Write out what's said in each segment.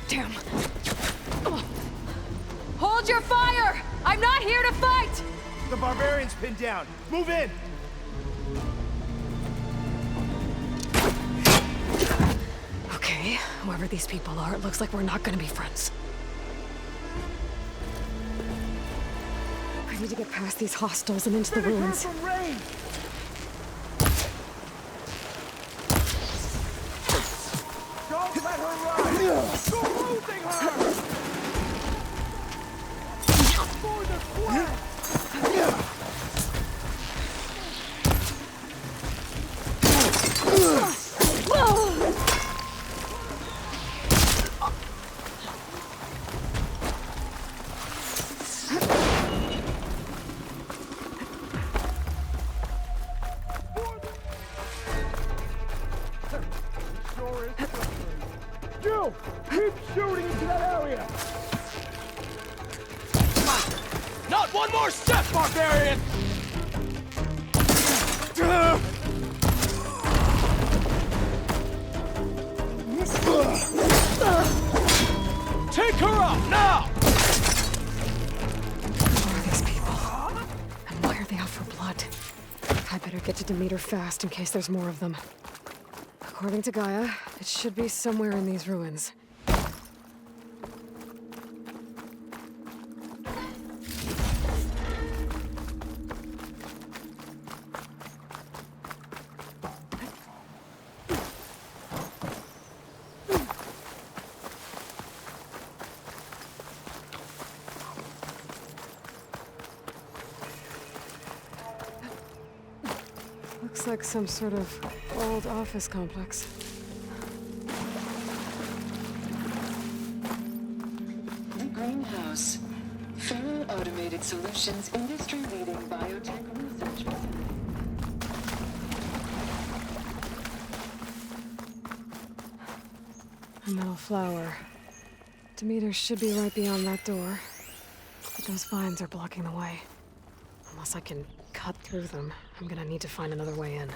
Damn. Hold your fire! I'm not here to fight! The barbarian's pinned down. Move in! Okay, whoever these people are, it looks like we're not gonna be friends. I need to get past these hostels and into the ruins. From rain. Don't let her run! You're losing her! For the quest! You! Keep shooting into that area! Not one more step, barbarian! Take her out, now! Who are these people? And why are they out for blood? I better get to Demeter fast in case there's more of them. According to Gaia, it should be somewhere in these ruins. Looks like some sort of old office complex. The greenhouse. Faro Automated Solutions industry-leading biotech research facility. A metal flower. Demeter should be right beyond that door. But those vines are blocking the way. Unless I can cut through them, I'm gonna need to find another way in.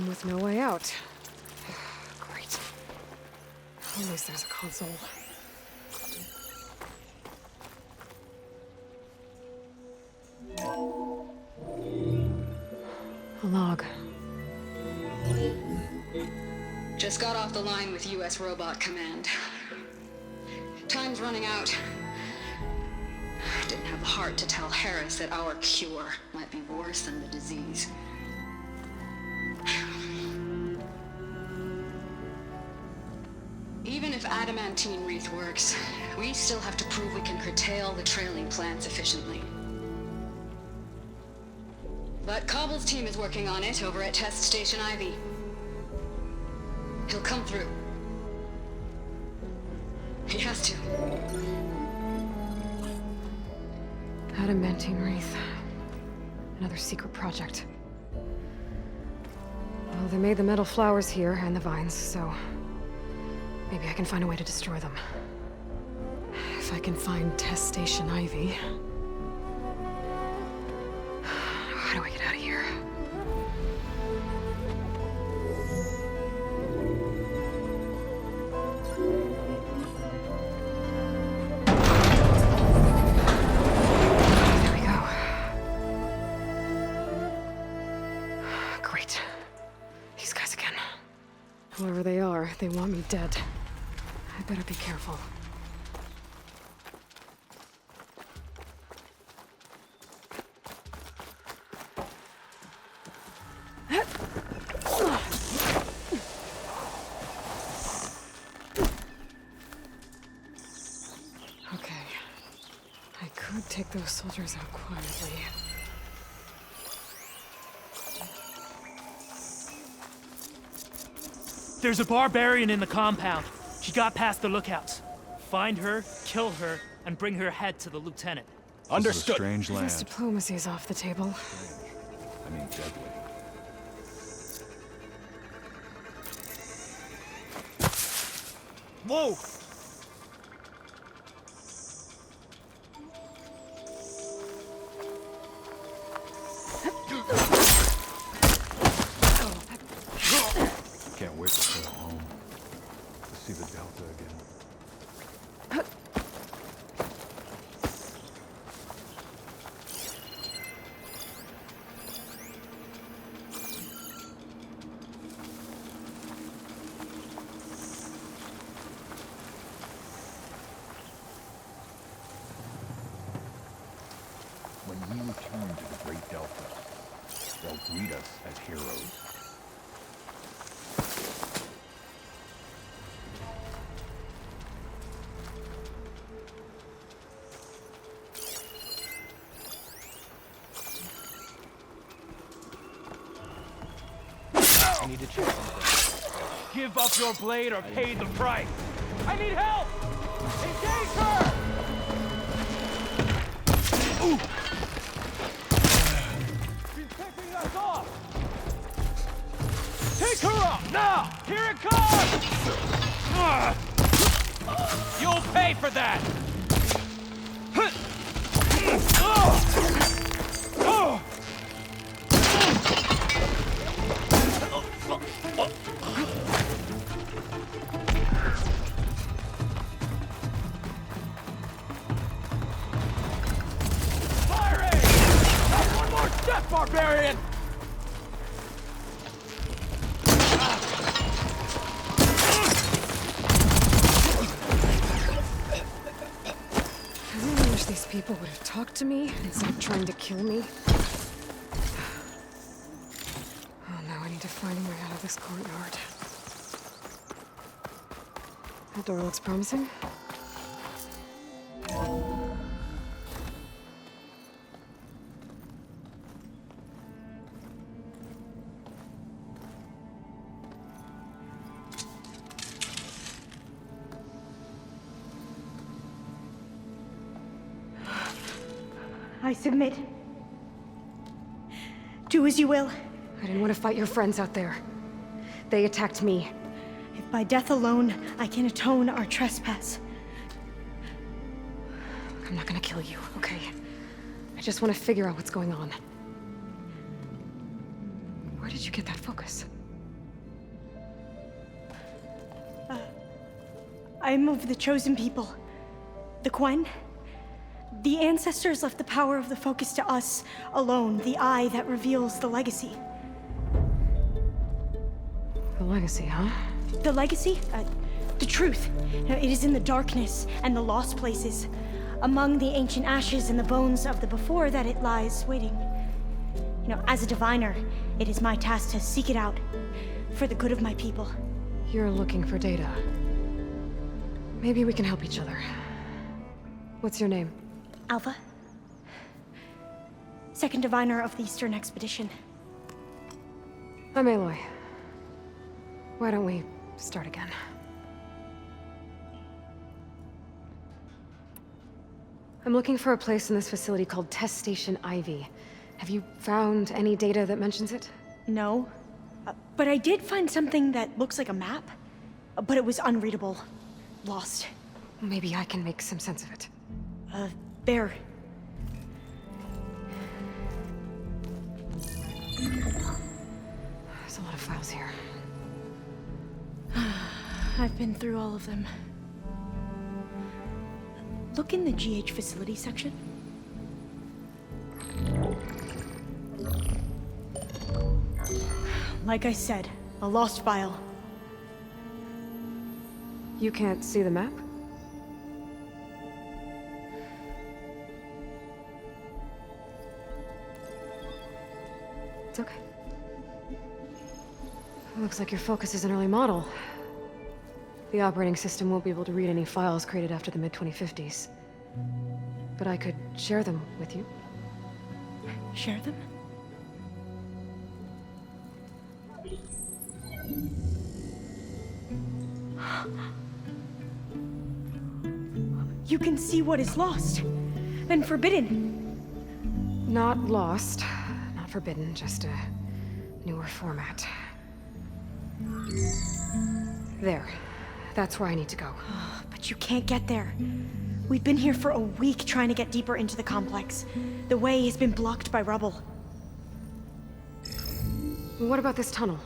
With no way out. Great. At least there's a console. A log. Just got off the line with U.S. Robot Command. Time's running out. Didn't have the heart to tell Harris that our cure might be worse than the disease. Even if adamantine wreath works, we still have to prove we can curtail the trailing plants efficiently. But Cobble's team is working on it over at Test Station Ivy. He'll come through. He has to. Adamantine wreath. Another secret project. Well, they made the metal flowers here and the vines, so maybe I can find a way to destroy them. If I can find Test Station Ivy. How do I get out of here? There we go. Great. These guys again. Whoever they are, they want me dead. I better be careful. those soldiers out quietly. There's a barbarian in the compound. She got past the lookouts. Find her, kill her, and bring her head to the lieutenant. Understood. Strange This land. diplomacy's off the table. I mean, deadly. Whoa! Can't wait to go home. To see the Delta again. When we return to the Great Delta, they'll greet us as heroes. I need to check something. Give up your blade or pay the price. I need help! Engage her! She's picking us off! Take her up, now! Here it comes! You'll pay for that! Firing! Not one more step, barbarian! I really wish these people would have talked to me instead of trying to kill me. Oh no, I need to find a way out of this courtyard. That door looks promising. I submit. Do as you will. I didn't want to fight your friends out there. They attacked me. If by death alone I can atone our trespass. I'm not gonna kill you, okay? I just want to figure out what's going on. Where did you get that focus? I'm of the chosen people. The Quen. The ancestors left the power of the focus to us alone, the eye that reveals the legacy. The legacy, huh? The legacy? The truth. It is in the darkness and the lost places, among the ancient ashes and the bones of the before that it lies waiting. As a diviner, it is my task to seek it out for the good of my people. You're looking for data. Maybe we can help each other. What's your name? Alpha. Second diviner of the Eastern Expedition. I'm Aloy. Why don't we start again? I'm looking for a place in this facility called Test Station Ivy. Have you found any data that mentions it? No. But I did find something that looks like a map. But it was unreadable. Lost. Maybe I can make some sense of it. There. There's a lot of files here. I've been through all of them. Look in the GH facility section. Like I said, a lost file. You can't see the map? It's okay. Looks like your focus is an early model. The operating system won't be able to read any files created after the mid-2050s. but I could share them with you. Share them? You can see what is lost and forbidden. Not lost, not forbidden, just a newer format. There. That's where I need to go. But you can't get there. We've been here for a week trying to get deeper into the complex. The way has been blocked by rubble. What about this tunnel?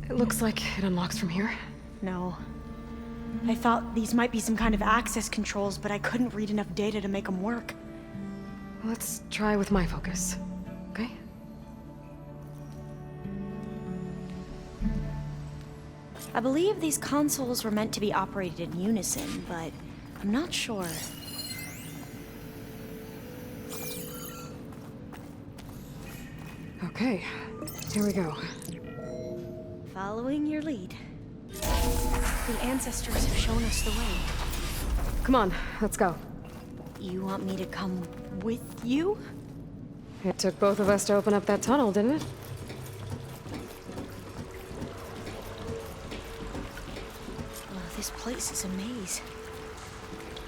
It looks like it unlocks from here. No. I thought these might be some kind of access controls, but I couldn't read enough data to make them work. Let's try with my focus, okay? I believe these consoles were meant to be operated in unison, but I'm not sure. Okay, here we go. Following your lead. The ancestors have shown us the way. Come on, let's go. You want me to come with you? It took both of us to open up that tunnel, didn't it? Oh, this place is a maze.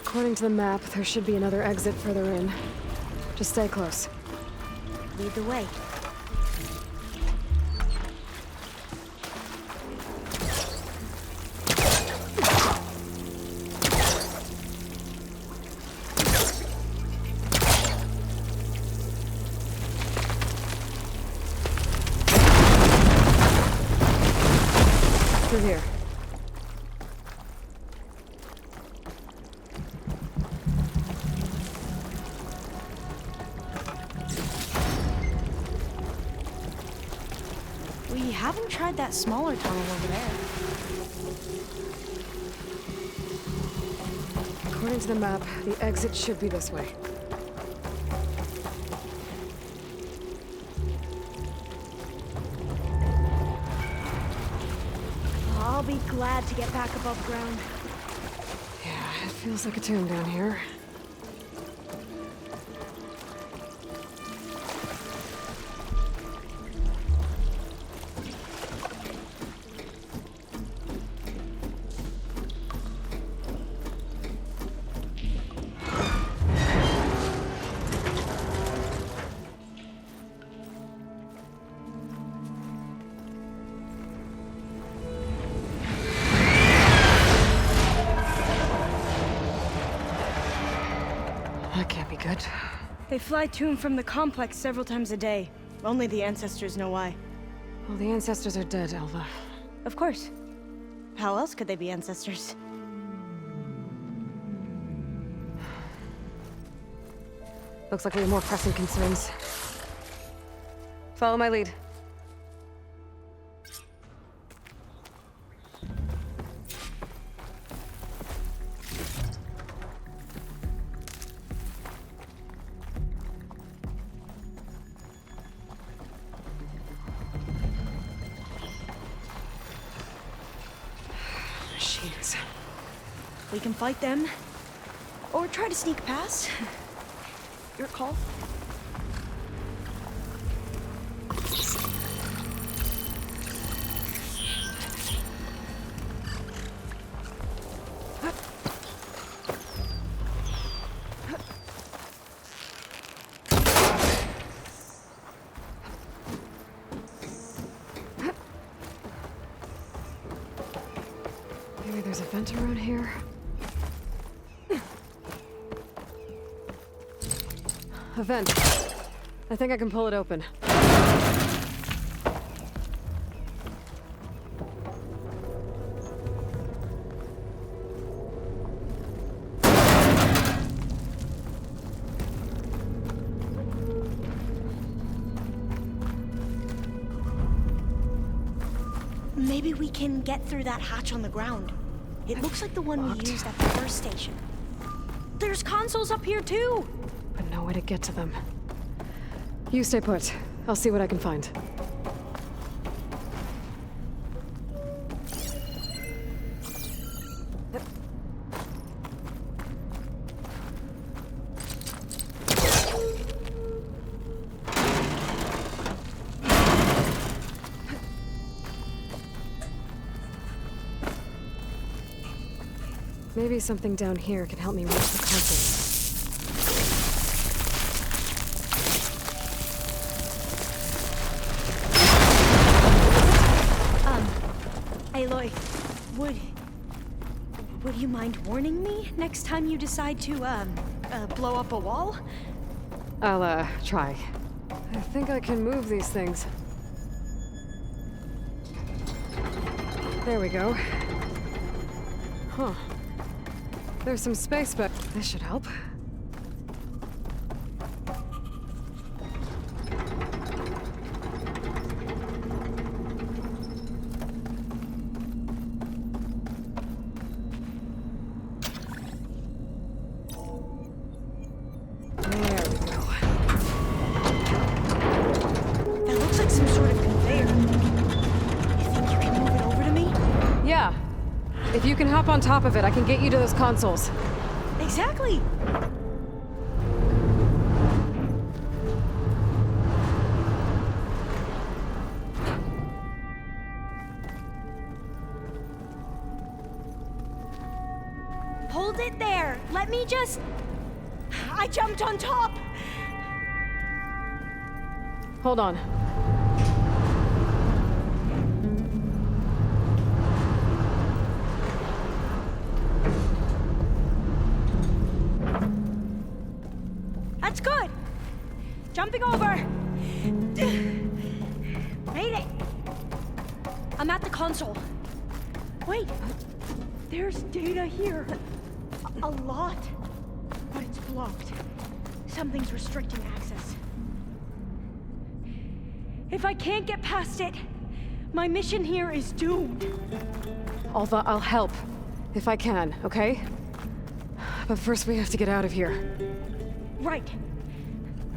According to the map, there should be another exit further in. Just stay close. Lead the way. Through here. We haven't tried that smaller tunnel over there. According to the map, the exit should be this way. I'll be glad to get back above ground. Yeah, it feels like a tomb down here. That can't be good. They fly to and from the complex several times a day. Only the ancestors know why. Well, the ancestors are dead, Alva. Of course. How else could they be ancestors? Looks like we have more pressing concerns. Follow my lead. Machines. We can fight them, or try to sneak past. Your call. Maybe there's a vent around here. A vent. I think I can pull it open. Maybe we can get through that hatch on the ground. It looks like the one we used at the first station. There's consoles up here too! But no way to get to them. You stay put. I'll see what I can find. Maybe something down here can help me reach the console. Aloy, would you mind warning me next time you decide to, blow up a wall? I'll, try. I think I can move these things. There we go. Huh. There's some space, but this should help. If you can hop on top of it, I can get you to those consoles. Exactly! Hold it there! Let me just... I jumped on top! Hold on. That's good! Jumping over! Made it! I'm at the console. Wait! There's data here. A lot. But it's blocked. Something's restricting access. If I can't get past it, my mission here is doomed. Alva, I'll help. If I can, okay? But first we have to get out of here. Right.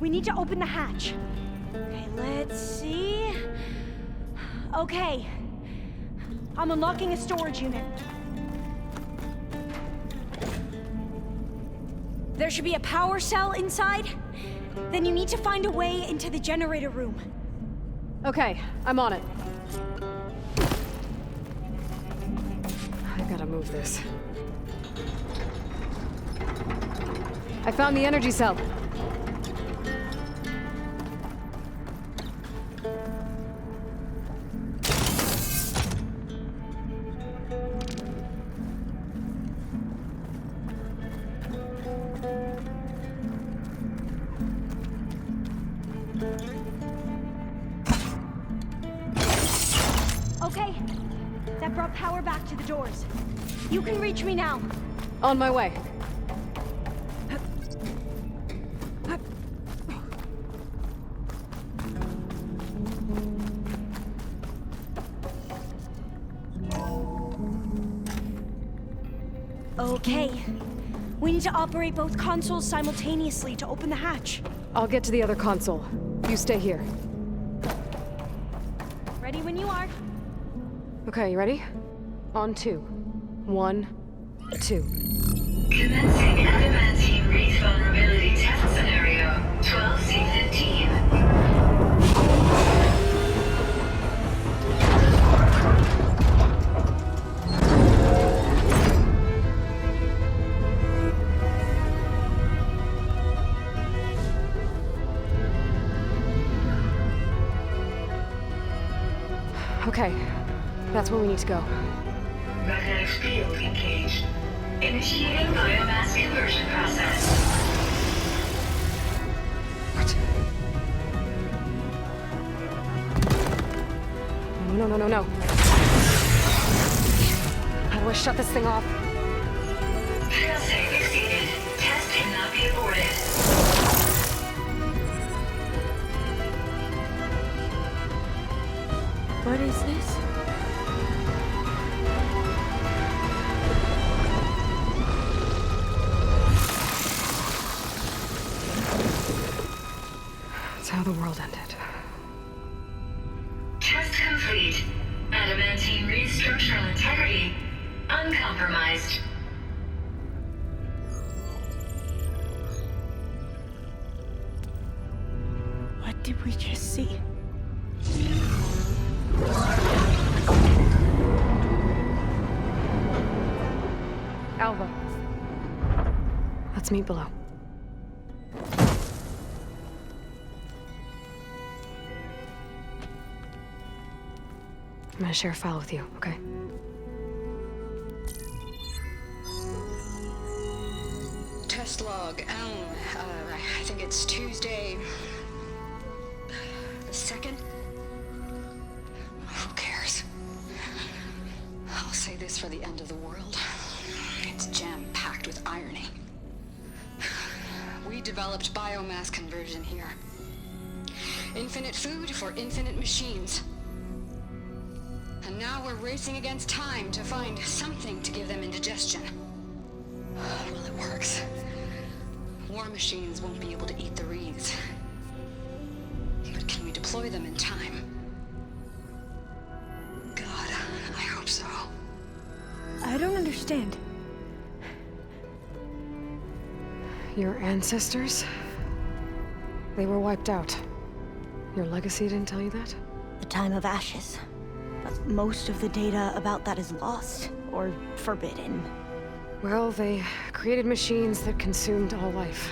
We need to open the hatch. Okay, let's see. Okay. I'm unlocking a storage unit. There should be a power cell inside. Then you need to find a way into the generator room. Okay, I'm on it. I gotta move this. I found the energy cell. Okay, that brought power back to the doors. You can reach me now. On my way. Okay. We need to operate both consoles simultaneously to open the hatch. I'll get to the other console. You stay here. Ready when you are. Okay, you ready? On 2. 1, 2. Commencing adamantine wreath vulnerability test scenario 12C15. Okay, that's where we need to go. Magnetic field engaged. Initiating biomass conversion process. What? No. How do I shut this thing off? Failsafe exceeded. Test cannot be aborted. What is this? That's how the world ended. Test complete. Adamantine wreath structural integrity uncompromised. What did we just see? Alva. Let's meet below. I'm gonna share a file with you, okay? Test log. I think it's Tuesday the 2nd. Who cares? I'll say this for the end of the world. It's jam-packed with irony. We developed biomass conversion here. Infinite food for infinite machines. And now we're racing against time to find something to give them indigestion. Well, it works. War machines won't be able to eat the wreaths. But can we deploy them in time? God, I hope so. I don't understand. Your ancestors? They were wiped out. Your legacy didn't tell you that? The time of ashes. But most of the data about that is lost or forbidden. Well, they created machines that consumed all life.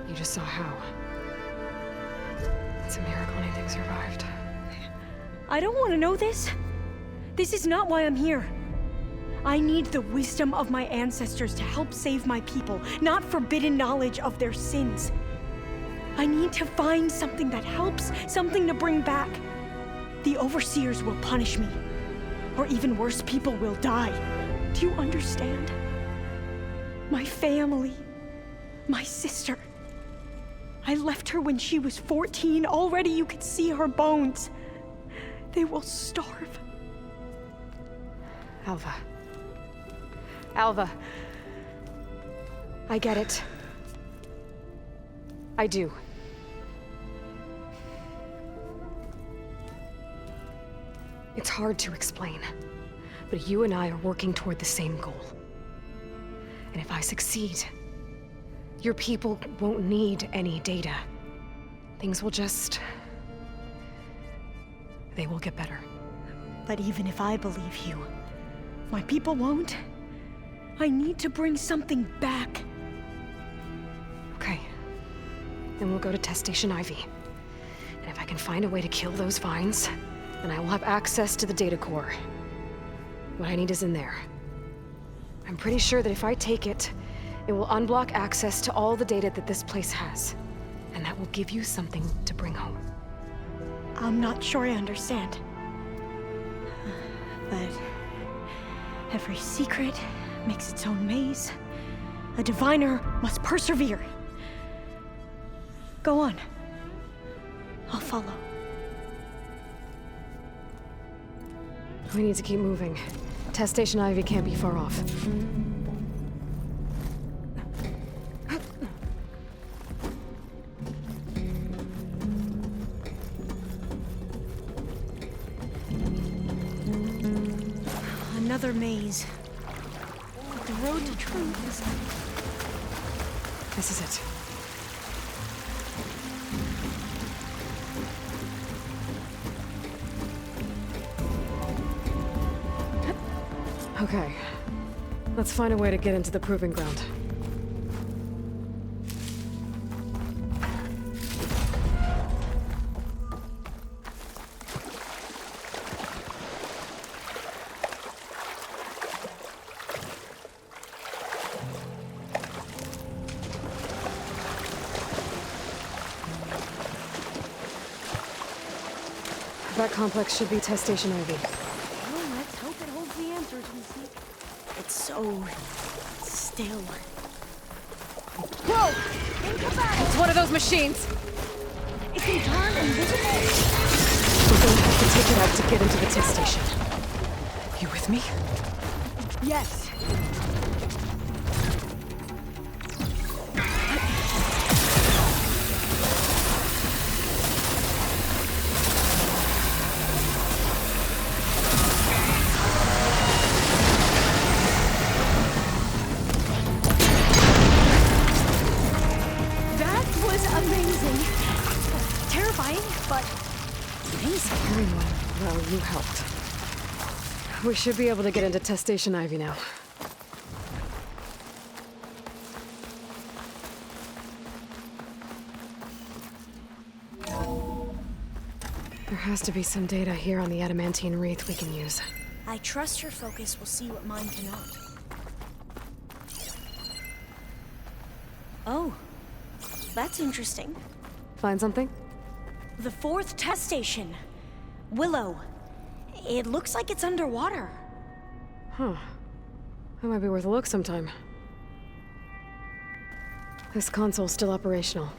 You just saw how. It's a miracle anything survived. I don't want to know this. This is not why I'm here. I need the wisdom of my ancestors to help save my people, not forbidden knowledge of their sins. I need to find something that helps, something to bring back. The overseers will punish me. Or even worse, people will die. Do you understand? My family, my sister. I left her when she was 14. Already you could see her bones. They will starve. Alva. Alva. I get it. I do. It's hard to explain, but you and I are working toward the same goal. And if I succeed, your people won't need any data. Things will just... they will get better. But even if I believe you, my people won't. I need to bring something back. Okay. Then we'll go to Test Station Ivy. And if I can find a way to kill those vines, then I will have access to the data core. What I need is in there. I'm pretty sure that if I take it, it will unblock access to all the data that this place has. And that will give you something to bring home. I'm not sure I understand. But every secret makes its own maze. A diviner must persevere. Go on. I'll follow. We need to keep moving. Test Station Ivy can't be far off. Another maze. The road to truth is... This is it. Okay. Let's find a way to get into the proving ground. That complex should be Test Station Ivy. Well, let's hope it holds the answers we seek. It's so... still. Whoa! It's one of those machines! It can turn invisible! We're gonna have to take it out to get into the test station. You with me? Yes. That was amazing. Terrifying, but amazing. Very well. Well, you helped. We should be able to get into Test Station Ivy now. There has to be some data here on the adamantine wreath we can use. I trust your focus will see what mine cannot. Oh, that's interesting. Find something? The 4th test station. Willow. It looks like it's underwater. Huh. That might be worth a look sometime. This console's still operational.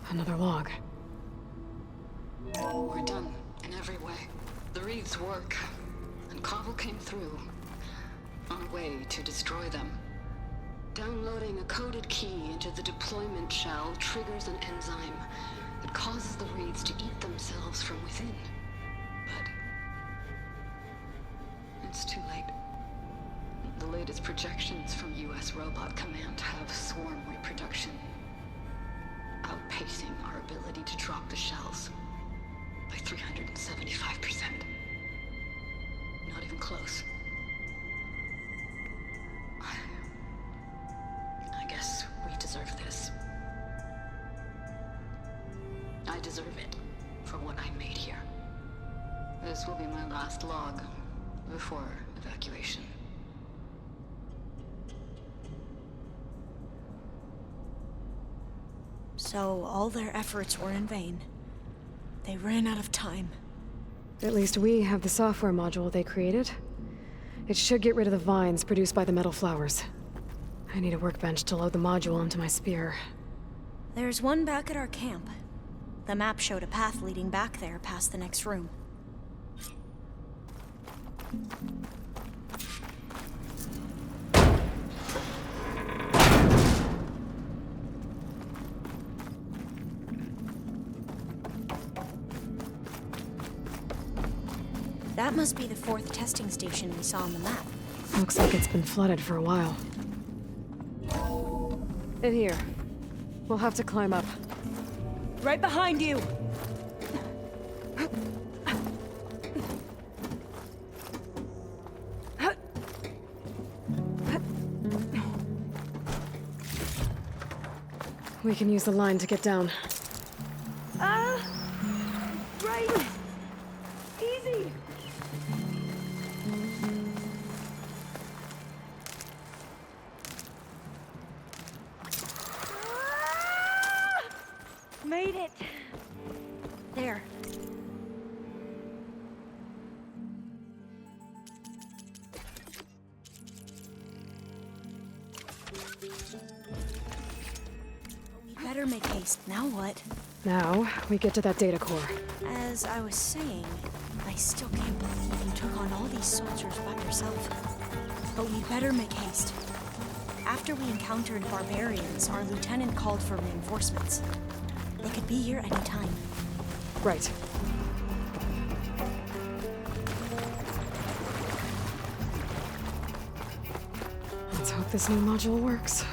Another log. We're done in every way. The wreaths work, and Cobble came through on a way to destroy them. Downloading a coded key into the deployment shell triggers an enzyme that causes the wreaths to eat themselves from within. But it's too late. The latest projections from US Robot Command have swarm reproduction, outpacing our ability to drop the shells by 375%. Not even close. I guess we deserve this. I deserve it for what I made here. This will be my last log before evacuation. So all their efforts were in vain. They ran out of time. At least we have the software module they created. It should get rid of the vines produced by the metal flowers. I need a workbench to load the module into my spear. There's one back at our camp. The map showed a path leading back there past the next room. That must be the 4th testing station we saw on the map. Looks like it's been flooded for a while. In here. We'll have to climb up. Right behind you! We can use the line to get down. Right! Easy! Made it! There. We better make haste. Now what? Now, we get to that data core. As I was saying, I still can't believe you took on all these soldiers by yourself. But we better make haste. After we encountered barbarians, our lieutenant called for reinforcements. They could be here any time. Right. Let's hope this new module works.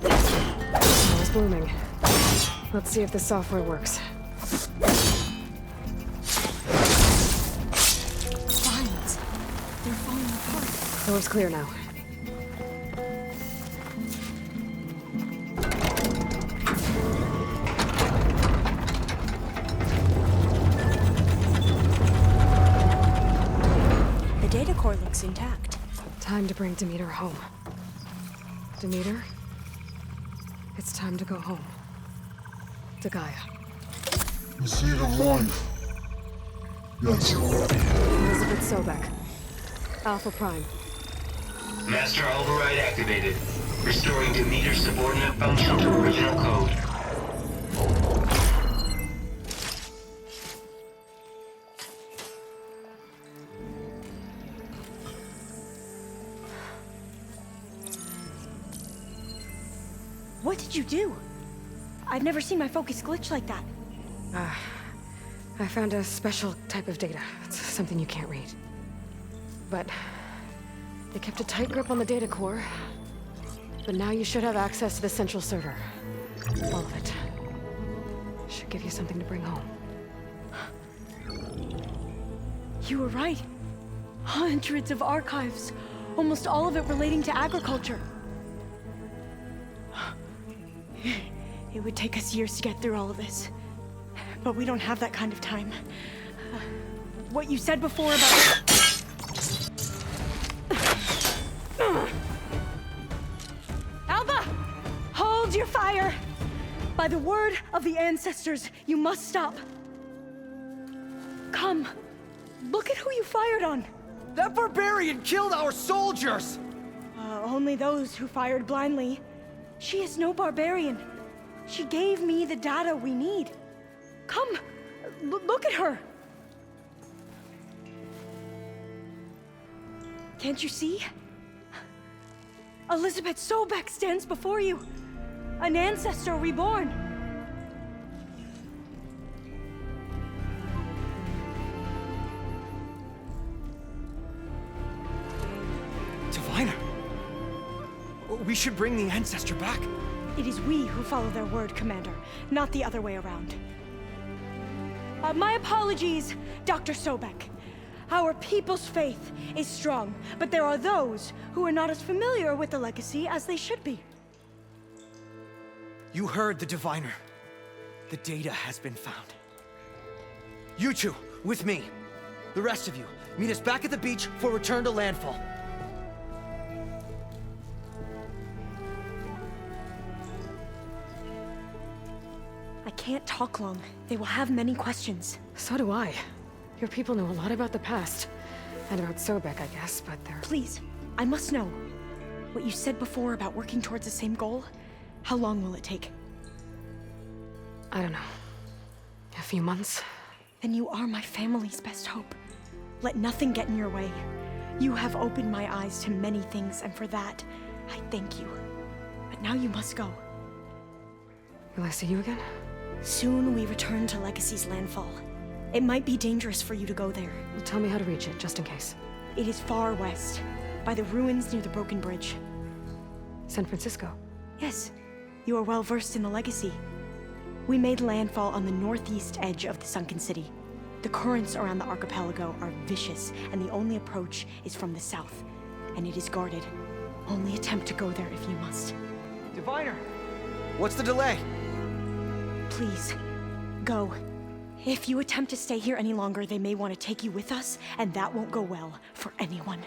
Smells blooming. Let's see if the software works. Vines. They're falling apart. Door's clear now. The data core looks intact. Time to bring Demeter home. Demeter? It's time to go home. To Gaia. The seed of life. Yes. Elizabeth Sobek. Alpha Prime. Master override activated. Restoring Demeter subordinate function to original code. What did you do? I've never seen my focus glitch like that. I found a special type of data. It's something you can't read. But they kept a tight grip on the data core. But now you should have access to the central server. All of it. Should give you something to bring home. You were right. Hundreds of archives, almost all of it relating to agriculture. It would take us years to get through all of this, but we don't have that kind of time. What you said before about... Alba! Hold your fire! By the word of the ancestors, you must stop. Come. Look at who you fired on. That barbarian killed our soldiers! Only those who fired blindly. She is no barbarian. She gave me the data we need. Come, look at her. Can't you see? Elizabeth Sobek stands before you. An ancestor reborn. Diviner! We should bring the ancestor back. It is we who follow their word, Commander, not the other way around. My apologies, Dr. Sobek. Our people's faith is strong, but there are those who are not as familiar with the legacy as they should be. You heard the diviner. The data has been found. You two, with me. The rest of you, meet us back at the beach for return to landfall. I can't talk long. They will have many questions. So do I. Your people know a lot about the past. And about Sobek, I guess, but they're... Please, I must know. What you said before about working towards the same goal, how long will it take? I don't know. A few months? Then you are my family's best hope. Let nothing get in your way. You have opened my eyes to many things, and for that, I thank you. But now you must go. Will I see you again? Soon we return to Legacy's landfall. It might be dangerous for you to go there. Well, tell me how to reach it, just in case. It is far west, by the ruins near the broken bridge. San Francisco? Yes, you are well versed in the Legacy. We made landfall on the northeast edge of the sunken city. The currents around the archipelago are vicious, and the only approach is from the south, and it is guarded. Only attempt to go there if you must. Diviner! What's the delay? Please, go. If you attempt to stay here any longer, they may want to take you with us, and that won't go well for anyone.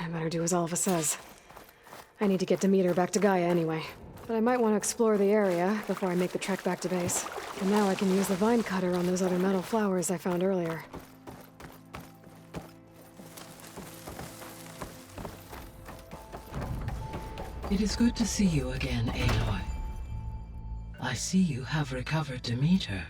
I better do as Alva says. I need to get Demeter back to Gaia anyway. But I might want to explore the area before I make the trek back to base. And now I can use the vine cutter on those other metal flowers I found earlier. It is good to see you again, Aloy. I see you have recovered Demeter.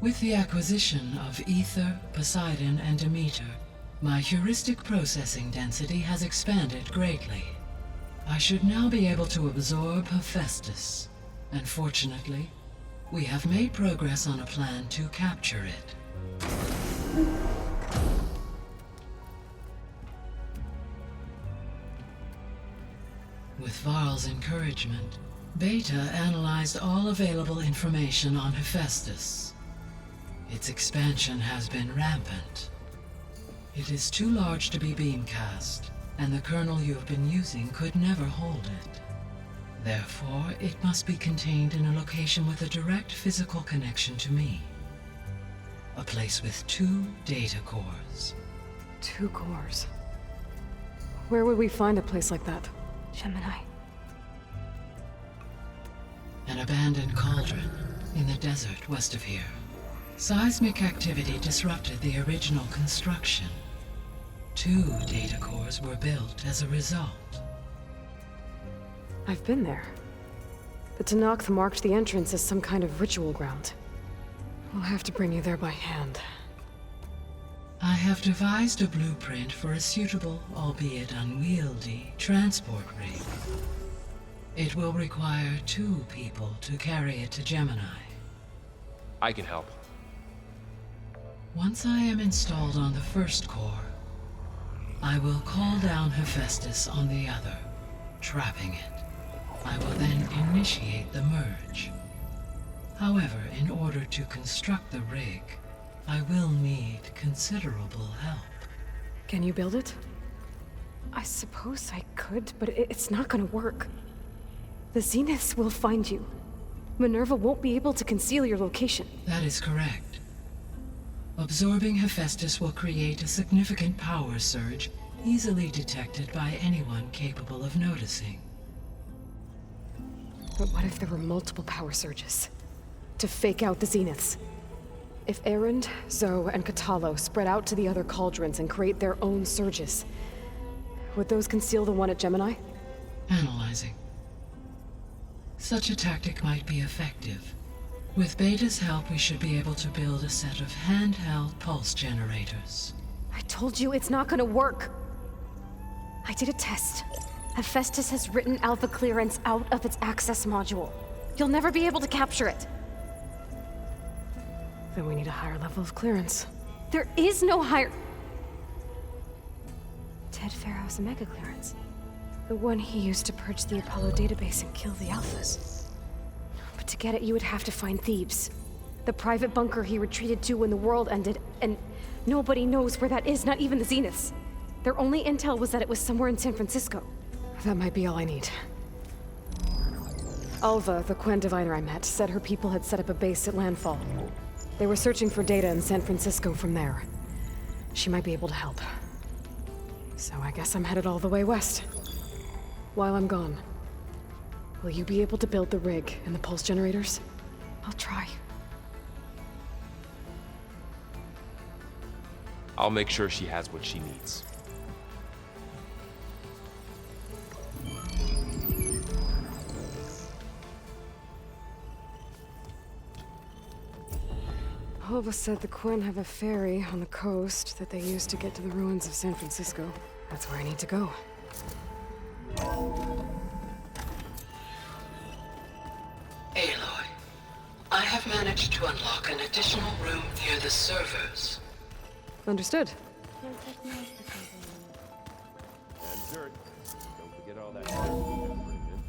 With the acquisition of Ether, Poseidon, and Demeter, my heuristic processing density has expanded greatly. I should now be able to absorb Hephaestus, and fortunately, we have made progress on a plan to capture it. With Varl's encouragement, Beta analyzed all available information on Hephaestus. Its expansion has been rampant. It is too large to be beamcast, and the kernel you have been using could never hold it. Therefore, it must be contained in a location with a direct physical connection to me. A place with 2 data cores. 2 cores? Where would we find a place like that? Gemini. An abandoned cauldron in the desert west of here. Seismic activity disrupted the original construction. 2 data cores were built as a result. I've been there. The Tanakh marked the entrance as some kind of ritual ground. We'll have to bring you there by hand. I have devised a blueprint for a suitable, albeit unwieldy, transport rig. It will require 2 people to carry it to Gemini. I can help. Once I am installed on the first core, I will call down Hephaestus on the other, trapping it. I will then initiate the merge. However, in order to construct the rig, I will need considerable help. Can you build it? I suppose I could, but it's not gonna work. The Zeniths will find you. Minerva won't be able to conceal your location. That is correct. Absorbing Hephaestus will create a significant power surge, easily detected by anyone capable of noticing. But what if there were multiple power surges? To fake out the Zeniths? If Erend, Zoe, and Katalo spread out to the other cauldrons and create their own surges, would those conceal the one at Gemini? Analyzing. Such a tactic might be effective. With Beta's help, we should be able to build a set of handheld pulse generators. I told you it's not gonna work. I did a test. Hephaestus has written Alpha clearance out of its access module. You'll never be able to capture it. Then we need a higher level of clearance. There is no higher... Ted FARO'S Mega Clearance. The one he used to purge the Apollo database and kill the Alphas. But to get it, you would have to find Thebes. The private bunker he retreated to when the world ended, and nobody knows where that is, not even the Zeniths. Their only intel was that it was somewhere in San Francisco. That might be all I need. Alva, the Quen diviner I met, said her people had set up a base at Landfall. They were searching for data in San Francisco from there. She might be able to help. So I guess I'm headed all the way west. While I'm gone, will you be able to build the rig and the pulse generators? I'll try. I'll make sure she has what she needs. Alva said the Quen have a ferry on the coast that they use to get to the ruins of San Francisco. That's where I need to go. Aloy, I have managed to unlock an additional room near the servers. Understood. And dirt. Don't forget all that dirt we just bring in.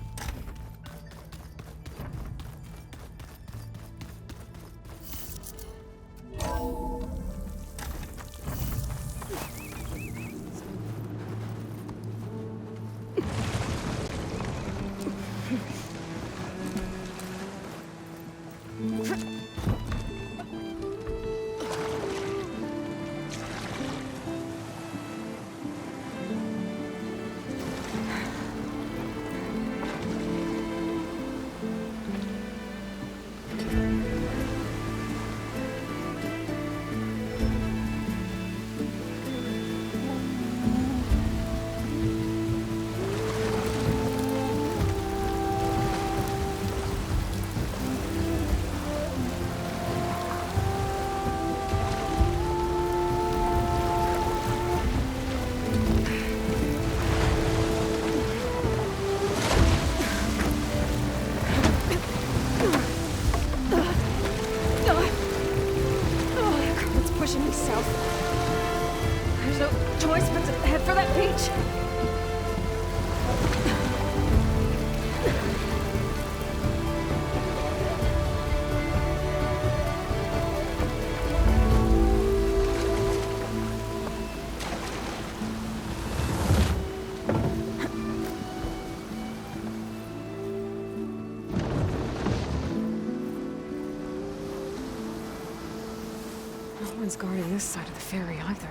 Guarding this side of the ferry either.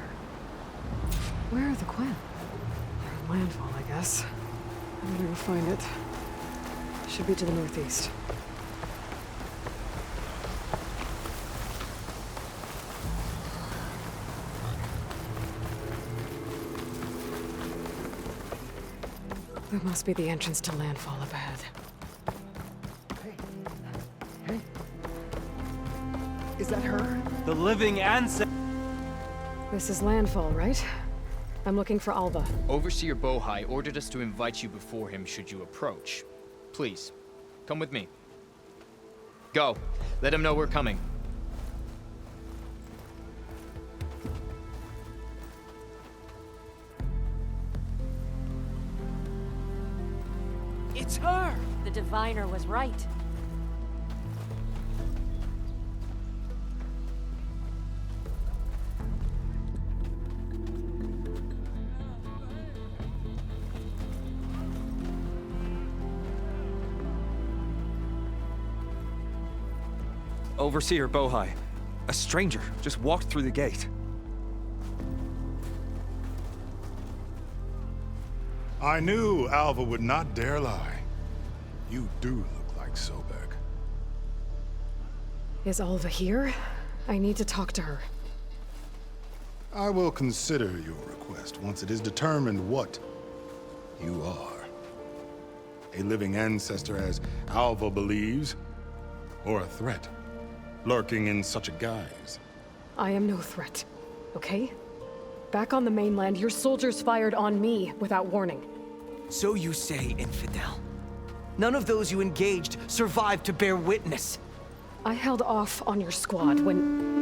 Where are the Quen? They're on Landfall, I guess. I'm gonna go find it. Should be to the northeast. That must be the entrance to Landfall up ahead. that her? The living ancestor. This is landfall, right? I'm looking for Alva. Overseer Bohai ordered us to invite you before him should you approach. Please, come with me. Go. Let him know we're coming. It's her! The diviner was right. Overseer Bohai. A stranger just walked through the gate. I knew Alva would not dare lie. You do look like Sobek. Is Alva here? I need to talk to her. I will consider your request once it is determined what you are. A living ancestor, as Alva believes, or a threat, lurking in such a guise. I am no threat, okay? Back on the mainland, your soldiers fired on me without warning. So you say, infidel. None of those you engaged survived to bear witness. I held off on your squad when...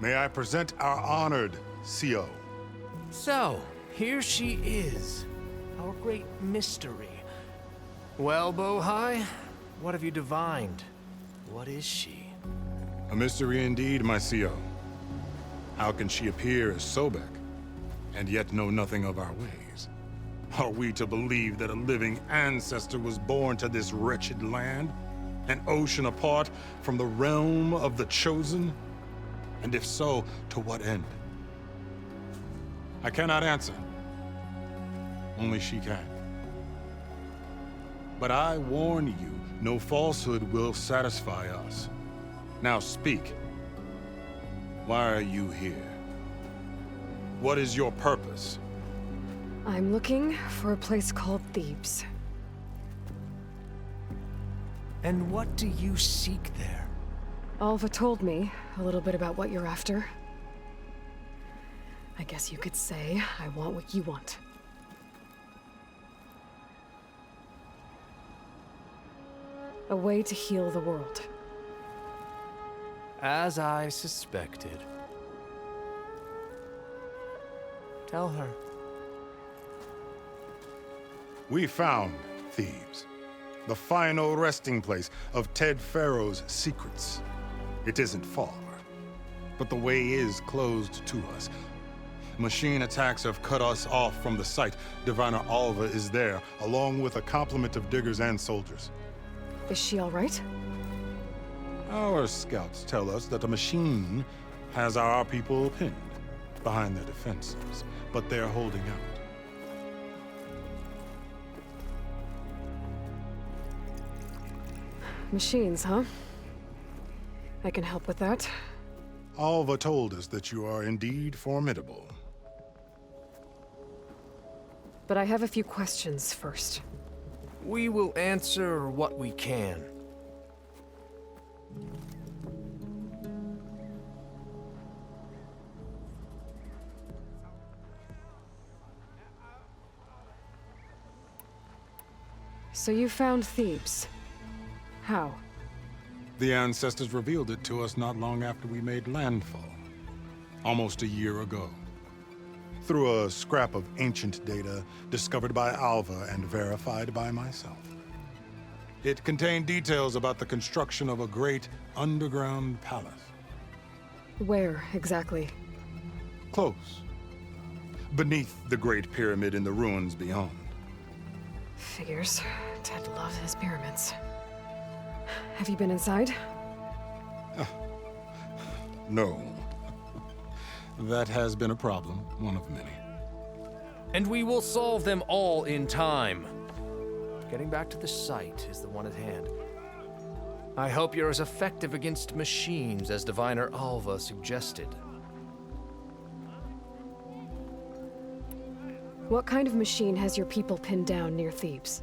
May I present our honored CO. So, here she is. Our great mystery. Well, Bohai, what have you divined? What is she? A mystery indeed, my CO. How can she appear as Sobek, and yet know nothing of our ways? Are we to believe that a living ancestor was born to this wretched land? An ocean apart from the realm of the Chosen? And if so, to what end? I cannot answer. Only she can. But I warn you, no falsehood will satisfy us. Now speak. Why are you here? What is your purpose? I'm looking for a place called Thebes. And what do you seek there? Alva told me a little bit about what you're after. I guess you could say I want what you want. A way to heal the world. As I suspected. Tell her. We found Thebes, the final resting place of Ted FARO'S secrets. It isn't far, but the way is closed to us. Machine attacks have cut us off from the site. Diviner Alva is there, along with a complement of diggers and soldiers. Is she all right? Our scouts tell us that a machine has our people pinned behind their defenses, but they're holding out. Machines, huh? I can help with that. Alva told us that you are indeed formidable. But I have a few questions first. We will answer what we can. So you found Thebes. How? The ancestors revealed it to us not long after we made landfall. Almost a year ago. Through a scrap of ancient data discovered by Alva and verified by myself. It contained details about the construction of a great underground palace. Where, exactly? Close. Beneath the Great Pyramid in the ruins beyond. Figures. Ted loved his pyramids. Have you been inside? No. That has been a problem, one of many. And we will solve them all in time. Getting back to the site is the one at hand. I hope you're as effective against machines as Diviner Alva suggested. What kind of machine has your people pinned down near Thebes?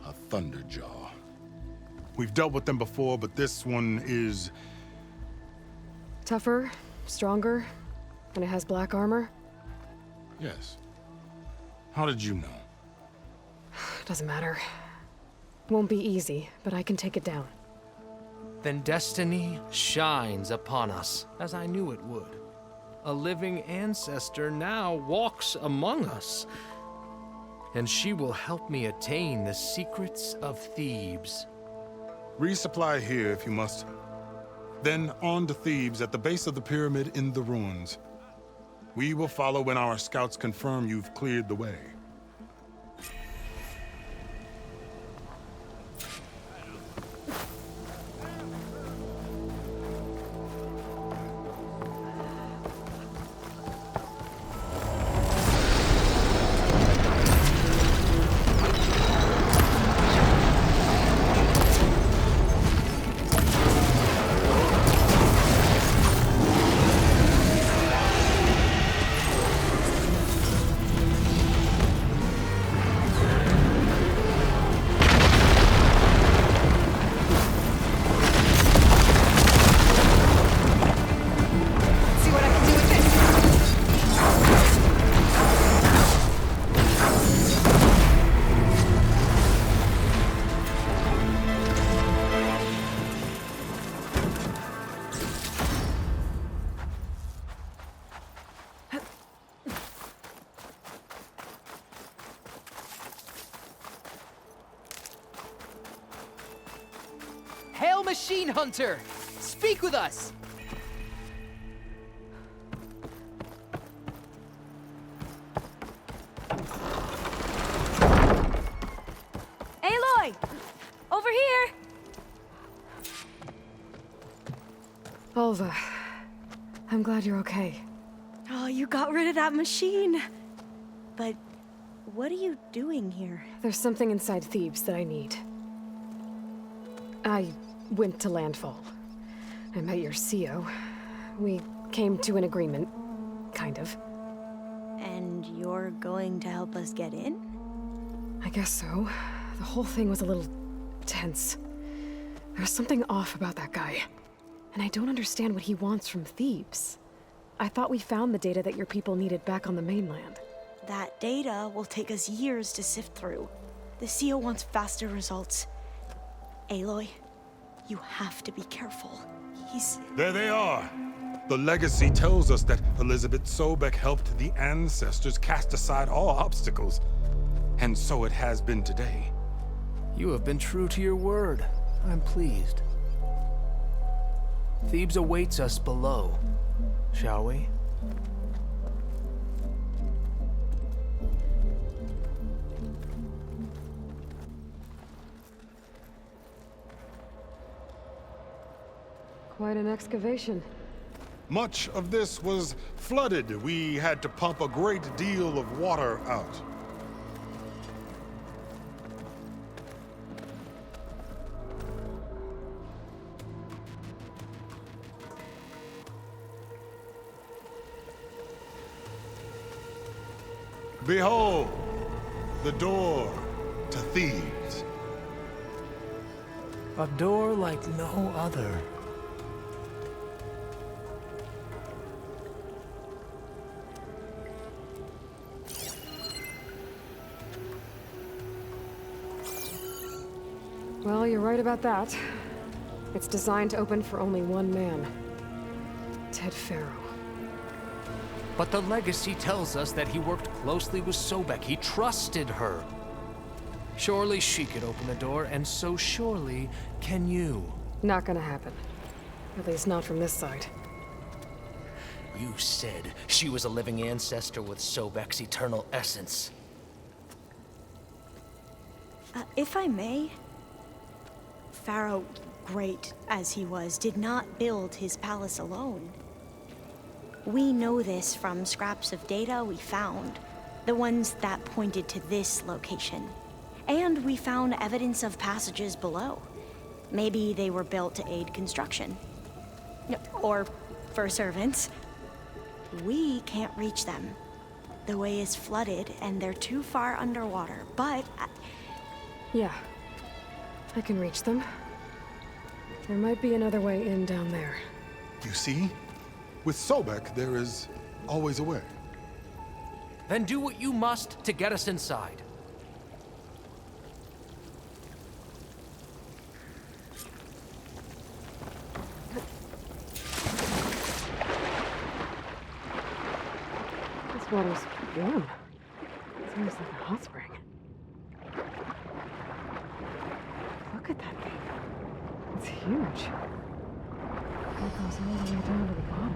A Thunderjaw. We've dealt with them before, but this one is... Tougher, stronger, and it has black armor? Yes. How did you know? Doesn't matter. Won't be easy, but I can take it down. Then destiny shines upon us, as I knew it would. A living ancestor now walks among us, and she will help me attain the secrets of Thebes. Resupply here if you must. Then on to Thebes at the base of the pyramid in the ruins. We will follow when our scouts confirm you've cleared the way. Hail, Machine Hunter! Speak with us! Aloy! Over here! Alva, I'm glad you're okay. Oh, you got rid of that machine. But what are you doing here? There's something inside Thebes that I need. I went to Landfall. I met your CO. We came to an agreement, kind of. And you're going to help us get in? I guess so. The whole thing was a little tense. There's something off about that guy. And I don't understand what he wants from Thebes. I thought we found the data that your people needed back on the mainland. That data will take us years to sift through. The CO wants faster results. Aloy, you have to be careful. He's... There they are! The legacy tells us that Elizabeth Sobek helped the ancestors cast aside all obstacles. And so it has been today. You have been true to your word. I'm pleased. Thebes awaits us below. Shall we? Quite an excavation. Much of this was flooded. We had to pump a great deal of water out. Behold, the door to Thebes. A door like no other. Well, you're right about that. It's designed to open for only one man. Ted Faro. But the legacy tells us that he worked closely with Sobek. He trusted her. Surely she could open the door, and so surely can you. Not gonna happen. At least not from this side. You said she was a living ancestor with Sobek's eternal essence. If I may, Faro, great as he was, did not build his palace alone. We know this from scraps of data we found, the ones that pointed to this location. And we found evidence of passages below. Maybe they were built to aid construction. No, or for servants. We can't reach them. The way is flooded and they're too far underwater, but... Yeah. I can reach them. There might be another way in down there. You see? With Sobek, there is always a way. Then do what you must to get us inside. This water's warm. It's almost like a hot spring. Look at that thing. It's huge. It goes all the way down to the bottom.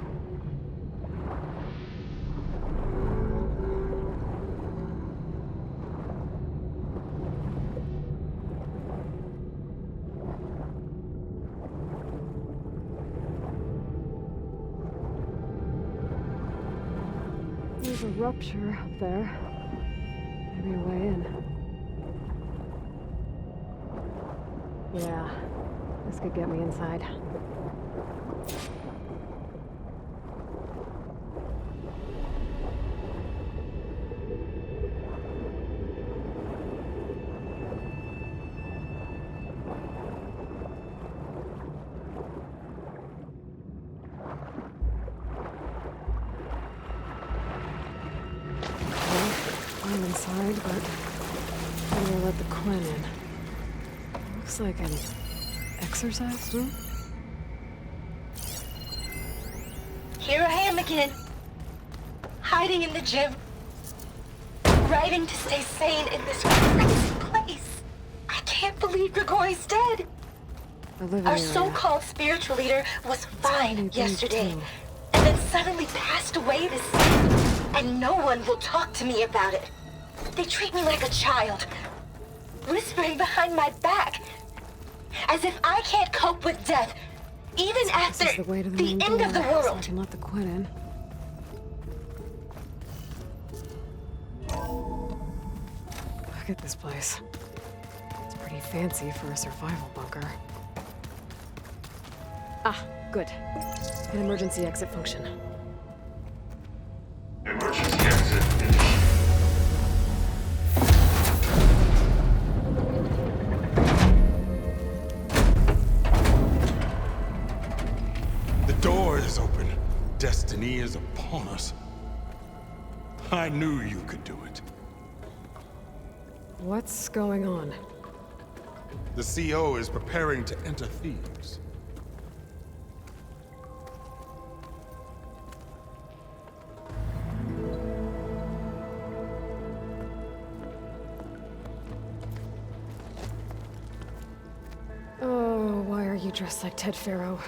There's a rupture up there. Maybe a way in. Yeah, this could get me inside. I'm inside, but I'm gonna let the Quinn in. Looks like an exercise room? Here I am again. Hiding in the gym. Writing to stay sane in this crazy place. I can't believe Grigori's dead. Our so-called spiritual leader was fine yesterday, and then suddenly passed away this week, and no one will talk to me about it. They treat me like a child, whispering behind my back, as if I can't cope with death, even after the end of the world. So I can let the Quinn in. Look at this place. It's pretty fancy for a survival bunker. Ah, good. An emergency exit function. Emergency exit The door is open. Destiny is upon us. I knew you could do it. What's going on? The CO is preparing to enter Thebes. Oh, why are you dressed like Ted Faro?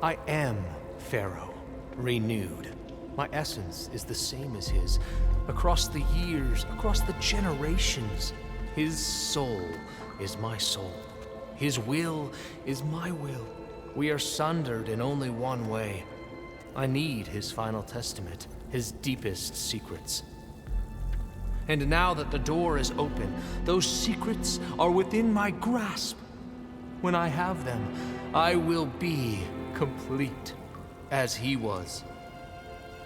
I am Pharaoh, renewed. My essence is the same as his. Across the years, across the generations, his soul is my soul. His will is my will. We are sundered in only one way. I need his final testament, his deepest secrets. And now that the door is open, those secrets are within my grasp. When I have them, I will be complete, as he was.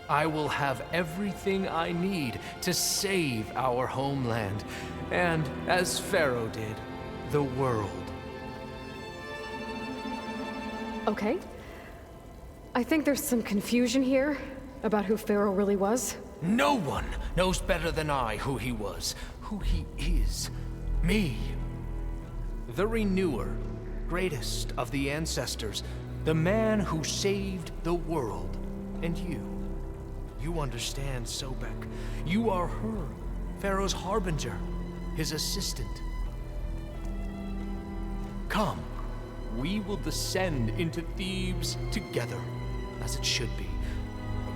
I will have everything I need to save our homeland, and, as Pharaoh did, the world. Okay. I think there's some confusion here about who Pharaoh really was. No one knows better than I who he was, who he is. Me. The Renewer, greatest of the ancestors, the man who saved the world. And you. You understand Sobek. You are her, Pharaoh's harbinger, his assistant. Come, we will descend into Thebes together, as it should be.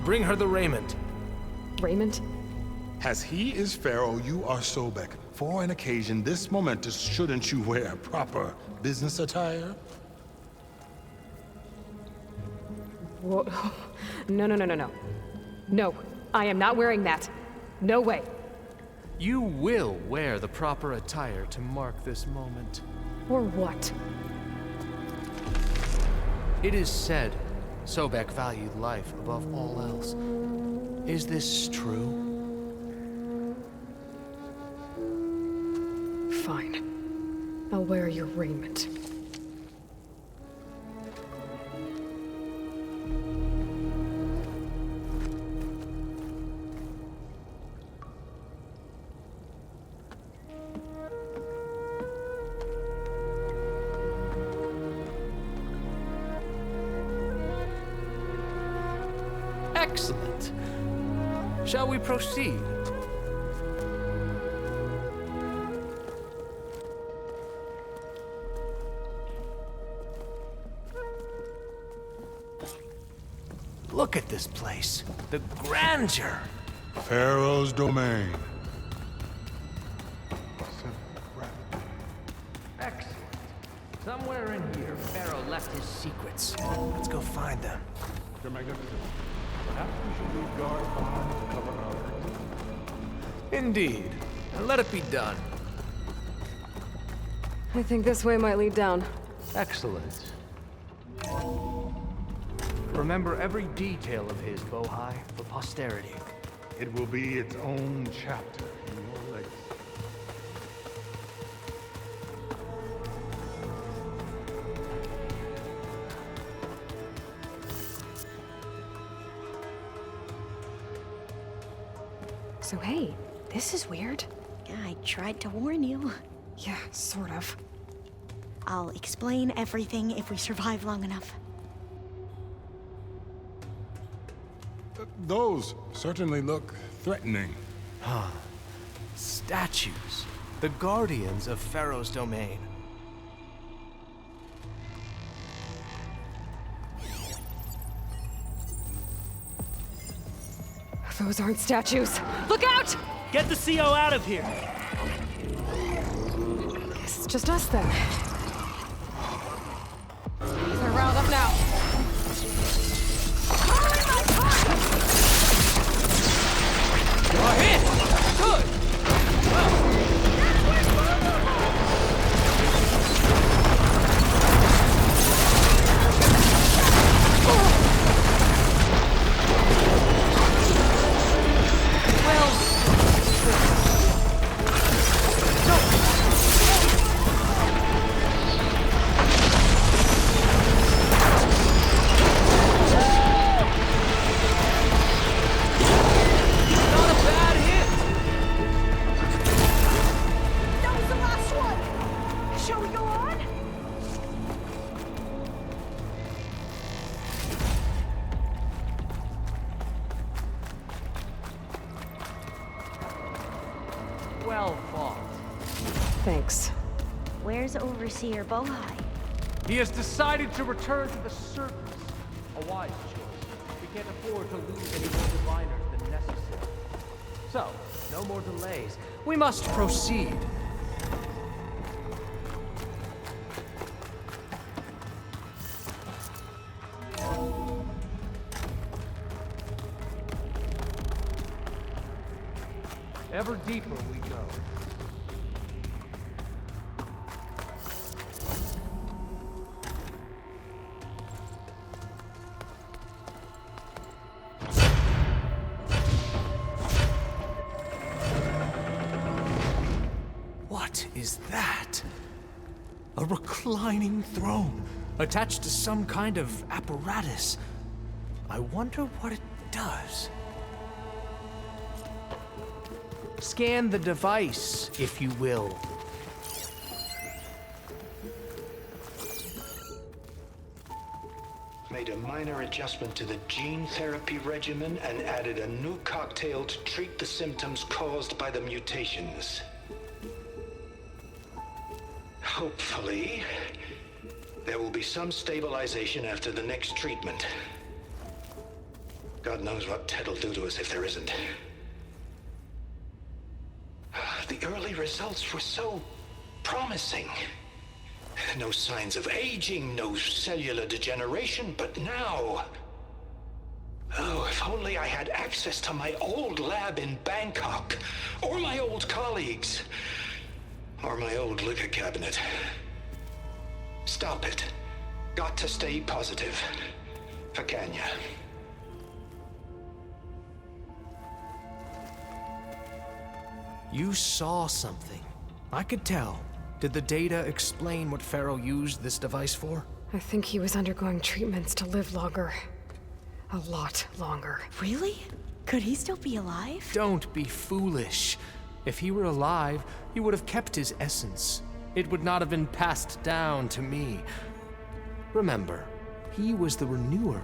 Bring her the raiment. Raiment? As he is Pharaoh, you are Sobek. For an occasion this momentous, shouldn't you wear proper business attire? Whoa. No. No, I am not wearing that. No way. You will wear the proper attire to mark this moment. Or what? It is said Sobek valued life above all else. Is this true? Fine. I'll wear your raiment. Excellent. Shall we proceed? Look at this place. The grandeur. Pharaoh's domain. Excellent. Somewhere in here, Pharaoh left his secrets. Let's go find them. Your Magnificence, perhaps we should leave guards behind to cover our exit. Indeed. And let it be done. I think this way might lead down. Excellent. Remember every detail of his, Bohai, for posterity. It will be its own chapter in your legacy. So hey, this is weird. Yeah, I tried to warn you. Yeah, sort of. I'll explain everything if we survive long enough. Those certainly look threatening. Huh. Statues. The guardians of Pharaoh's domain. Those aren't statues. Look out! Get the CO out of here! Guess it's just us then. They're riled up now. You're hit! Good! Well fought. Thanks. Where's Overseer Bohai? He has decided to return to the surface. A wise choice. We can't afford to lose any more diviners than necessary. So, no more delays. We must proceed. Ever deeper we go. What is that? A reclining throne, attached to some kind of apparatus. I wonder what it does. Scan the device, if you will. Made a minor adjustment to the gene therapy regimen and added a new cocktail to treat the symptoms caused by the mutations. Hopefully, there will be some stabilization after the next treatment. God knows what Ted'll do to us if there isn't. The early results were so promising. No signs of aging, no cellular degeneration, but now... Oh, if only I had access to my old lab in Bangkok, or my old colleagues, or my old liquor cabinet. Stop it. Got to stay positive. For Kenya. You saw something. I could tell. Did the data explain what Faro used this device for? I think he was undergoing treatments to live longer. A lot longer. Really? Could he still be alive? Don't be foolish. If he were alive, he would have kept his essence. It would not have been passed down to me. Remember, he was the renewer.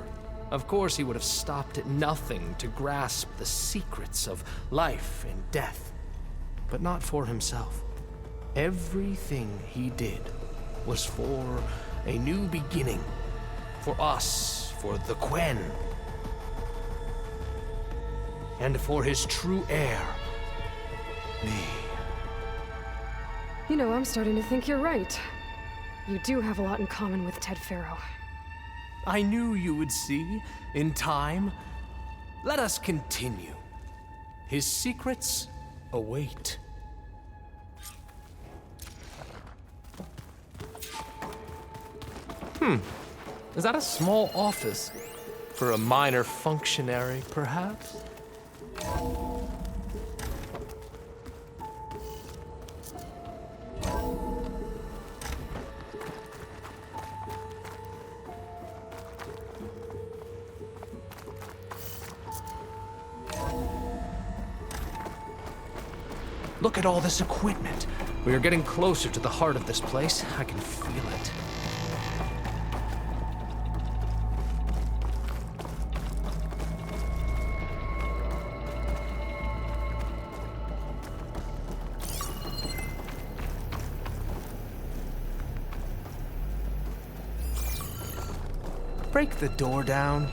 Of course, he would have stopped at nothing to grasp the secrets of life and death. But not for himself. Everything he did was for a new beginning. For us, for the Quen. And for his true heir, me. You know, I'm starting to think you're right. You do have a lot in common with Ted Faro. I knew you would see, in time. Let us continue. His secrets await. Is that a small office? For a minor functionary, perhaps? Look at all this equipment. We are getting closer to the heart of this place. I can feel it. Break the door down.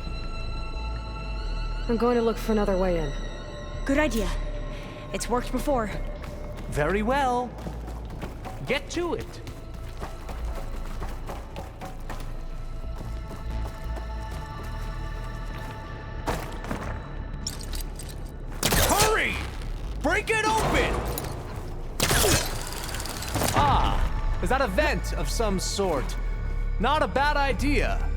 I'm going to look for another way in. Good idea. It's worked before. Very well. Get to it. Hurry! Break it open! Ah, is that a vent of some sort? Not a bad idea.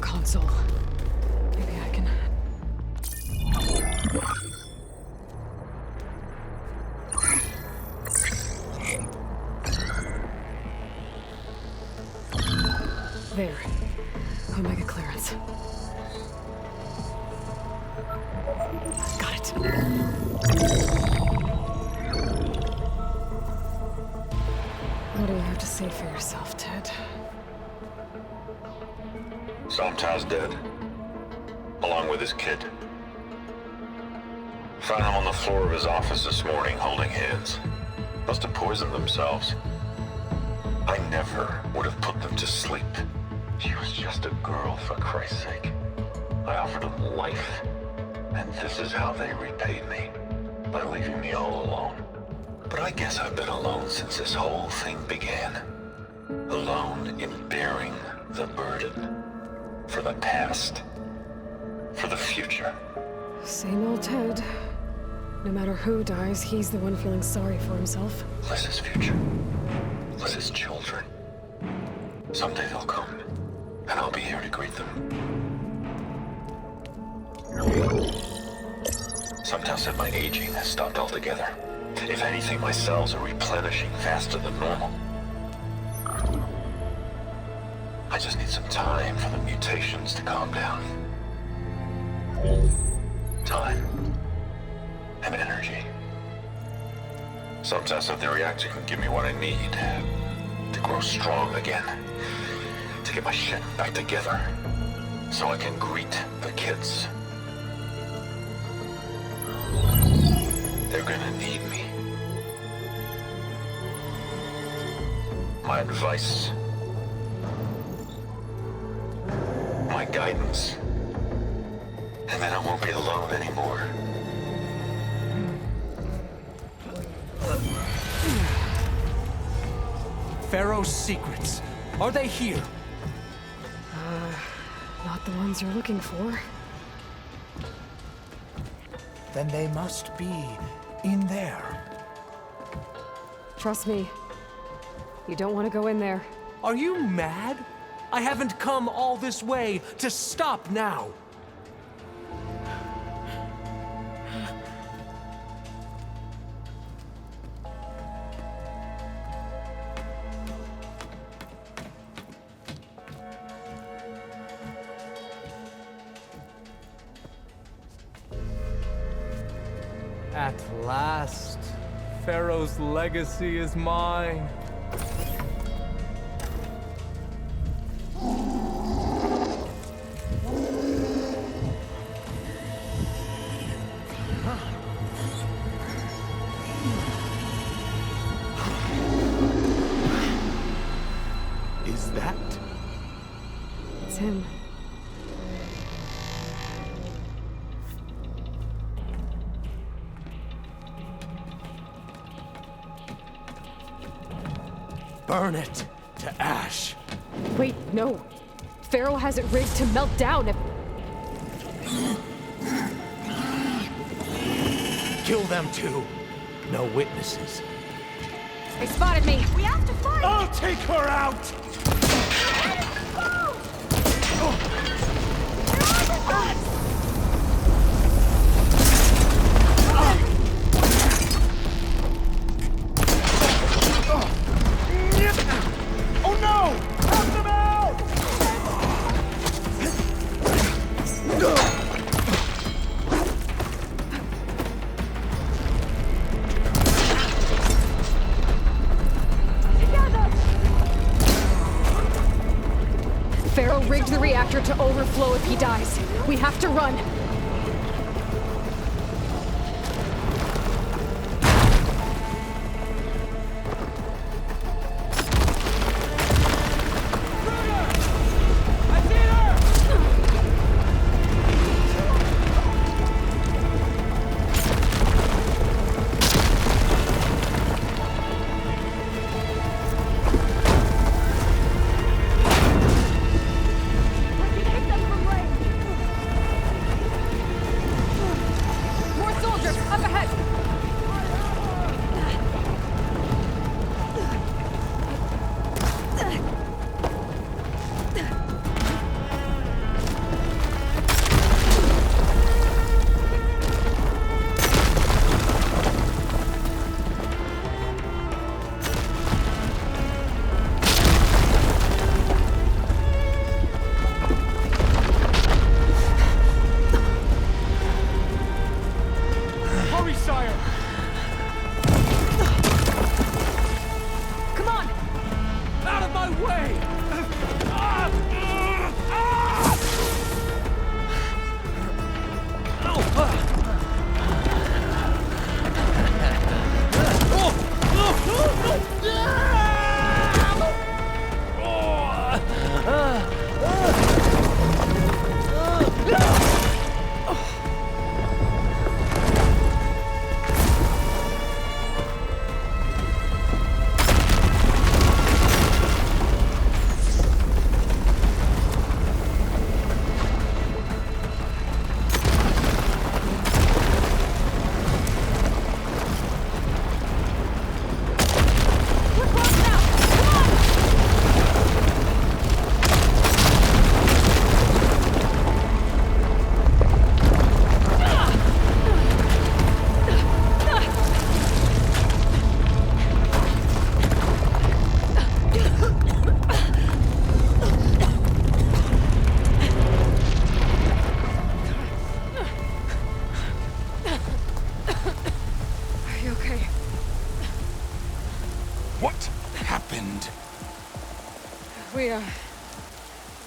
Console. Maybe I can... There. Omega clearance. Got it. What do you have to say for yourself, Ted? Somtas dead, along with his kid. Found him on the floor of his office this morning, holding hands. Must have poisoned themselves. I never would have put them to sleep. She was just a girl, for Christ's sake. I offered them life, and this is how they repaid me, by leaving me all alone. But I guess I've been alone since this whole thing began. Alone in bearing the burden. For the past. For the future. Same old Ted. No matter who dies, he's the one feeling sorry for himself. Liz's future. Liz's children. Someday they'll come, and I'll be here to greet them. Sometimes said my aging has stopped altogether. If anything, my cells are replenishing faster than normal. I just need some time for the mutations to calm down. Time. And energy. Sometimes the reactor can give me what I need to grow strong again. To get my shit back together. So I can greet the kids. They're gonna need me. My advice. My guidance. And then I won't be alone anymore. Pharaoh's secrets. Are they here? Not the ones you're looking for. Then they must be in there. Trust me. You don't want to go in there. Are you mad? I haven't come all this way to stop now. At last, Pharaoh's legacy is mine. Is that? It's him. Burn it to ash. Wait, no. Pharaoh has it rigged to melt down if... Kill them too. No witnesses. They spotted me. We have to fight! I'll take her out! Oh no! Help them out! Pharaoh rigged the reactor to overflow if he dies. We have to run.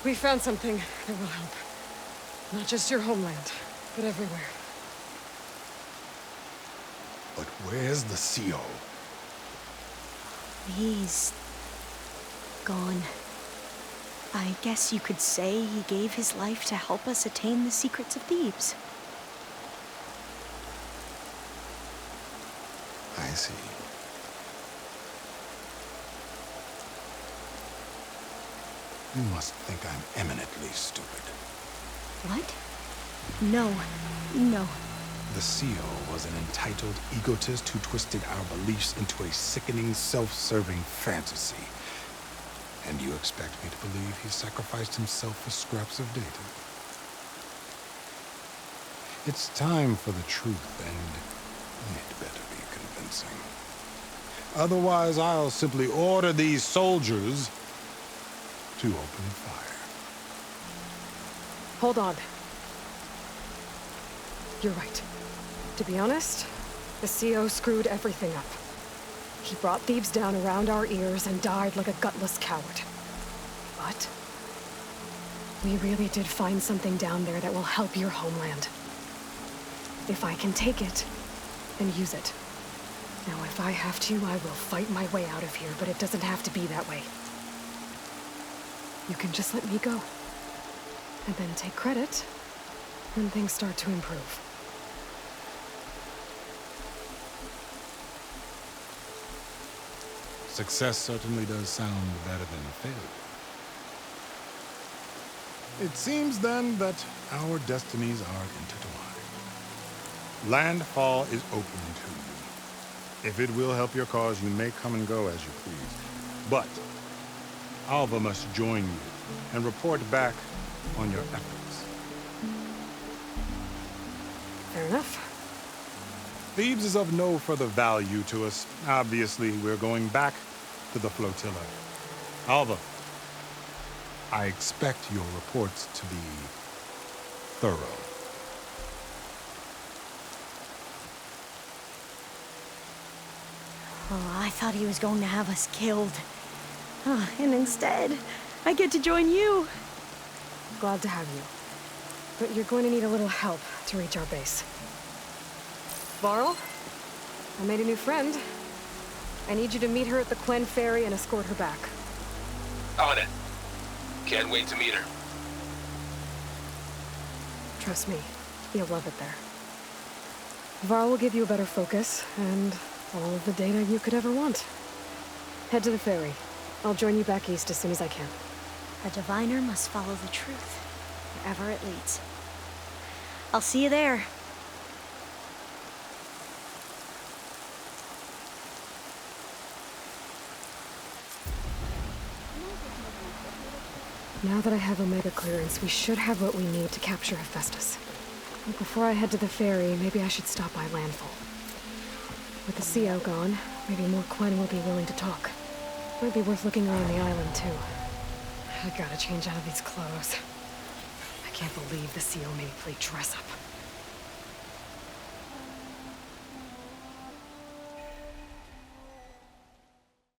We found something that will help. Not just your homeland, but everywhere. But where's the CO? He's gone. I guess you could say he gave his life to help us attain the secrets of Thebes. I see. You must think I'm eminently stupid. What? No. No. The CEO was an entitled egotist who twisted our beliefs into a sickening, self-serving fantasy. And you expect me to believe he sacrificed himself for scraps of data? It's time for the truth, and it better be convincing. Otherwise, I'll simply order these soldiers to open fire. Hold on. You're right. To be honest, the CO screwed everything up. He brought Thebes down around our ears and died like a gutless coward. But we really did find something down there that will help your homeland. If I can take it, then use it. Now, if I have to, I will fight my way out of here, but it doesn't have to be that way. You can just let me go. And then take credit when things start to improve. Success certainly does sound better than failure. It seems then that our destinies are intertwined. Landfall is open to you. If it will help your cause, you may come and go as you please. But Alva must join you and report back on your efforts. Fair enough. Thebes is of no further value to us. Obviously, we're going back to the flotilla. Alva, I expect your reports to be thorough. Oh, I thought he was going to have us killed. Oh, and instead, I get to join you. Glad to have you. But you're going to need a little help to reach our base. Varl, I made a new friend. I need you to meet her at the Quen Ferry and escort her back. On it. Can't wait to meet her. Trust me, you'll love it there. Varl will give you a better focus, and all of the data you could ever want. Head to the ferry. I'll join you back east as soon as I can. A diviner must follow the truth, wherever it leads. I'll see you there. Now that I have Omega clearance, we should have what we need to capture Hephaestus. But before I head to the ferry, maybe I should stop by Landfall. With the CO gone, maybe more Quen will be willing to talk. Might be worth looking around the island, too. I gotta change out of these clothes. I can't believe the CO made me play dress up.